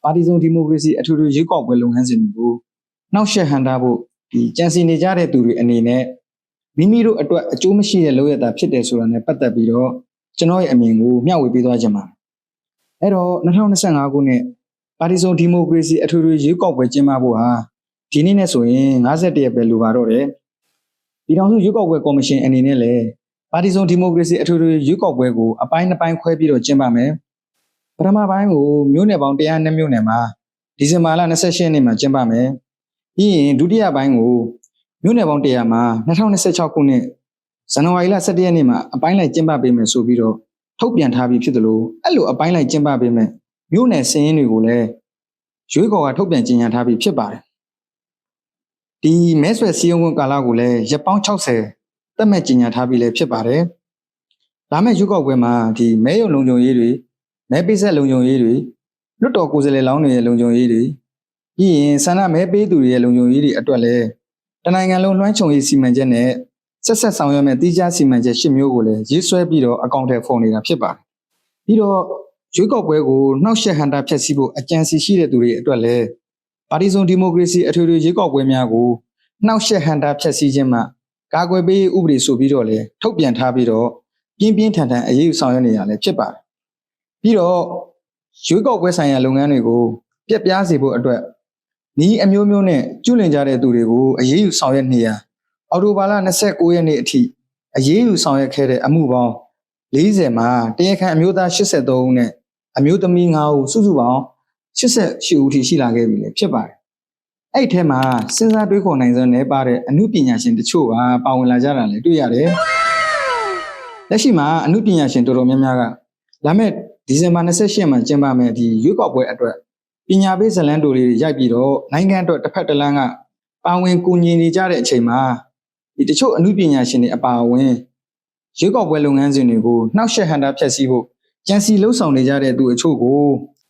ပါတီစုံဒီမိုကရေစီအထွေထွေရွေးကောက်ပွဲလုပ်ငန်းစဉ်တွေကိုနှောက်ယှက်ဟန်တာဖို့ဒီကြံစီနေကြတဲ့သူတွေအနေနဲ့မိမိတို့အတွက်အကျိုးမရှိတဲ့လုပ်ရတာဖြစ်တယ်ဆိုတာနဲ့ပတ်သက်ပြီးတော့ကျွန်တော်ရဲ့အမြင်ကိုမျှဝေပေးသွားချင်ပါတယ်။အဲ့တော့2025ခုနှစ်ပါတီစုံဒီမိုကရေစီအထွေထွေရွေးကောက်ပွဲကျင်းပဖို့ဟာဒီနေ့နဲ့ဆိုရင်51ရက်ပဲလိုပါတော့တယ်။ပြည်ထောင်စုရွေးကောက်ပွဲကော်မရှင်အနေနဲ့လည်းပါတီစုံဒီမိုကရေစီအထွေထွေရွေးကောက်ပွဲကိုအပိုင်းနှစ်ပိုင်းခွဲပြီးတော့ကျင်းပမယ်။ပထမပိုင်းကိုမြို့နယ်ပေါင်း102မြို့နယ်မှာဒီဇင်ဘာလ28ရက်နေ့မှာကျင်းပမယ်။ပြီးရင်ဒုတိယပိုင်းကိုမြို့နယ်ပေါင်း100မှာ2026ခုနှစ်ဇန်နဝါရီလ17ရက်နေ့မှာအပိုင်းလိုက်ကျင်းပပေးမယ်ဆိုပြီးတော့ထုတ်ပြန်ထားပြီးဖြစ်တယ်လို့အဲ့လိုအပိုင်းလိုက်ကျင်းပပေးမယ်မြို့နယ်စည်ရင်းတွေကိုလည်းရွေးကော်ကထုတ်ပြန်ကြေညာထားပြီးဖြစ်ပါတယ်။ဒီမဲဆွယ်စည်းရုံးခွင့်ကာလကိုလည်းရက်ပေါင်း60သတ်မှတ်ကြေညာထားပြီးလည်းဖြစ်ပါတယ်။ဒါမဲ့ရွေးကောက်ပွဲမှာဒီမဲရုံလုံခြုံရေးတွေမဲပေးဆက်လုံခြုံရေးတွေလွတ်တော်ကိုယ်စားလှယ်လောင်းတွေရဲ့လုံခြုံရေးတွေပြီးရင်ဆန္ဒမဲပေးသူတွေရဲ့လုံခြုံရေးတွေအတွက်လည်းတနိုင်ငံလုံးလွှမ်းခြုံရေးစီမံချက်နဲ့ဆက်ဆက်ဆောင်ရွက်မဲ့တိကျစီမံချက်10မျိုးကိုလည်းရေးဆွဲပြီးတော့အကောင့်ထဲဖော်နေတာဖြစ်ပါတယ်။ပြီးတော့ရွေးကောက်ပွဲကိုနှောက်ယှက်ဟန်တာဖျက်ဆီးဖို့အကြံစီရှိတဲ့သူတွေအတွက်လည်းပါတီစုံဒီမိုကရေစီအထွေထွေရွေးကောက်ပွဲများကိုနှောက်ယှက်ဟန်တာဖျက်ဆီးခြင်းမှကာကွယ်ပေးဥပဒေဆိုပြီးတော့လည်းထုတ်ပြန်ထားပြီးတော့ပြင်းပြင်းထန်ထန်အရေးယူဆောင်ရွက်နေရလည်းဖြစ်ပါတယ်။ပြီးတော့ရွေးကောက်ပွဲဆိုင်ရာလုပ်ငန်းတွေကိုပြက်ပြားစေဖို့အတွက်ဤအမျိုးမျိုးနဲ့ကျူးလွန်ကြတဲ့သူတွေကိုအရေးယူဆောင်ရွက်နေရအော်တိုဘာလ29ရက်နေ့အထိအရေးယူဆောင်ရွက်ခဲ့တဲ့အမှုပေါင်း40မှာတရားခံအမျိုးသား83ဦးနဲ့အမျိုးသမီး9ဦးစုစုပေါင်း88ဦးထိရှိလာခဲ့ပြီလေဖြစ်ပါတယ်။အဲ့ဒီထဲမှာစဉ်းစားတွေးခေါ်နိုင်စွမ်းနဲ့ပါတဲ့အမှုပညာရှင်တချို့ကပါဝင်လာကြတာလည်းတွေ့ရတယ်။လက်ရှိမှာအမှုပညာရှင်တော်တော်များများကလာမဲ့ဒီဇင်ဘာ28မှာကျင်းပမယ့်ဒီရွေးကောက်ပွဲအတွက်ပညာပေးဇလန်းတိုလေးတွေရိုက်ပြီးတော့နိုင်ငံအတွက်တစ်ဖက်တစ်လမ်းကပါဝင်ကူညီနေကြတဲ့အချိန်မှာဒီတချို့အမှုပညာရှင်တွေအပါအဝင်ရွေးကောက်ပွဲလုပ်ငန်းစဉ်တွေကိုနှောက်ယှက်ဟန်တာဖျက်ဆီးဖို့ကြံစီလှုံ့ဆော်နေကြတဲ့သူအချို့ကို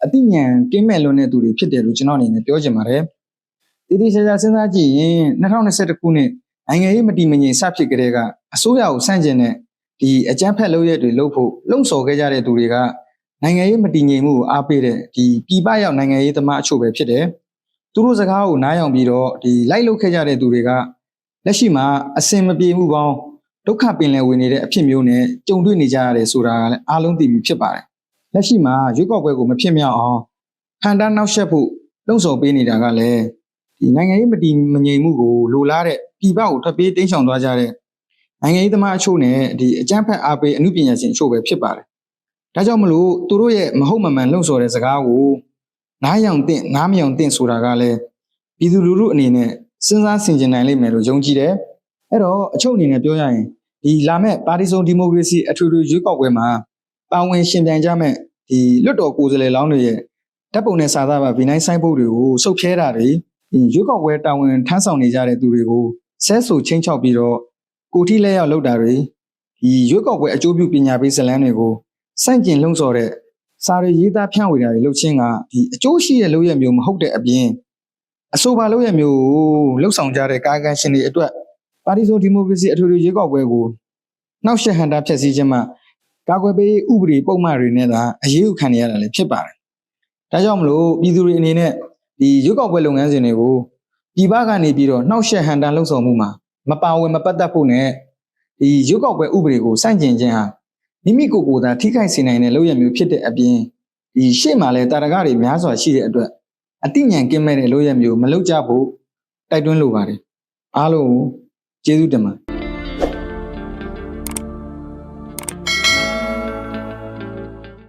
အသိဉာဏ်ကင်းမဲ့လွန်းတဲ့သူတွေဖြစ်တယ်လို့ကျွန်တော်အနေနဲ့ပြောချင်ပါတယ်။တည်တည်ချာချာစဉ်းစားကြည့်ရင်2021ခုနှစ်နိုင်ငံရေးမတည်မငြိမ်စဖြစ်ကြတဲ့ကအစိုးရကိုဆန့်ကျင်တဲ့ဒီအကြမ်းဖက်လုပ်ရက်တွေလုပ်ဖို့လှုံ့ဆော်ခဲ့ကြတဲ့သူတွေကနိုင်ငံရေးမတည်ငြိမ်မှုကိုအားပေးတဲ့ဒီပြည်ပရောက်နိုင်ငံရေးသမားအချို့ပဲဖြစ်တယ်။သူတို့စကားကိုနားယောင်ပြီးတော့ဒီလိုက်လုပ်ခဲ့ကြတဲ့သူတွေကလက်ရှိမှာအစင်မပြေမှုပေါင်းဒုက္ခပင်လယ်ဝင်နေတဲ့အဖြစ်မျိုးနဲ့ကြုံတွေ့နေကြရတယ်ဆိုတာကလည်းအားလုံးသိပြီးဖြစ်ပါတယ်။လက်ရှိမှာရွေးကောက်ပွဲကိုမဖြစ်မြောက်အောင်ဟန်တာနှောက်ယှက်ဖို့လှုံ့ဆော်ပေးနေတာကလည်းဒီနိုင်ငံရေးမတည်မငြိမ်မှုကိုလိုလားတဲ့ပြည်ပကိုထွက်ပြေးတိမ်းရှောင်သွားကြတဲ့နိုင်ငံရေးသမားအချို့နဲ့ဒီအကြမ်းဖက်အားပေးအမှုပညာရှင်အချို့ပဲဖြစ်ပါတယ်။ဒါကြောင့်မလို့သူတို့ရဲ့မဟုတ်မမှန်လှုံ့ဆော်တဲ့စကားကိုနားယောင်တင်နားမယောင်တင်ဆိုတာကလည်းပြည်သူလူထုအနေနဲ့စဉ်းစားဆင်ခြင်နိုင်လိမ့်မယ်လို့ယုံကြည်တယ်။အဲ့တော့အချုပ်အနေနဲ့ပြောရရင်ဒီလာမဲ့ပါတီစုံဒီမိုကရေစီအထွေထွေရွေးကောက်ပွဲမှာပါဝင်ရှင်ပြိုင်ကြမဲ့ဒီလွတ်တော်ကိုယ်စားလှယ်လောင်းတွေရဲ့ဓာတ်ပုံနဲ့စာသားပါဗီနိုင်းဆိုင်ဘုတ်တွေကိုစုပ်ဖြဲတာတွေရွေးကောက်ပွဲတာဝန်ထမ်းဆောင်နေကြတဲ့သူတွေကိုဆဲဆူချင်းချောက်ပြီးတော့ကိုထီလက်ရောက်လုပ်တာတွေဒီရွေးကောက်ပွဲအကျိုးပြုပညာပေးဇလန်းတွေကိုစန့်ကျင်လှုံ့ဆော်တဲ့စာရေးရေးသားဖြန့်ဝေတာတွေလုပ်ခြင်းကဒီအကျိုးရှိတဲ့လုပ်ရမျိုးမဟုတ်တဲ့အပြင်အဆိုပါလုပ်ရမျိုးလှုပ်ဆောင်ကြတဲ့ကာယကံရှင်တွေအတွက်ပါတီစုံဒီမိုကရေစီအထွေထွေရွေးကောက်ပွဲကိုနှောက်ယှက်ဟန်တာဖျက်ဆီးခြင်းမှကာကွယ်ပေးဥပဒေပုံမှန်တွေနဲ့သာအရေးယူခံရတာလည်းဖြစ်ပါတယ်။ဒါကြောင့်မလို့ပြည်သူတွေအနေနဲ့ဒီရွေးကောက်ပွဲလုပ်ငန်းစဉ်တွေကိုပြည်ပကနေပြီးတော့နှောက်ယှက်ဟန်တာလှုံ့ဆော်မှုမှာမပါဝင်မပတ်သက်ဖို့နဲ့ဒီရွေးကောက်ပွဲဥပဒေကိုစန့်ကျင်ခြင်းဟာမိမိကိုယ်ကိုယ်သာထိခိုက်စေနိုင်တဲ့လုပ်ရမျိုးဖြစ်တဲ့အပြင်ဒီရှေ့မှာလည်းတာရကတွေများစွာရှိတဲ့အတွက်အသိဉာဏ်ကင်းမဲ့တဲ့လုပ်ရမျိုးမလုပ်ကြဖို့တိုက်တွန်းလိုပါတယ်။အားလုံးကျေးဇူးတင်ပါတယ်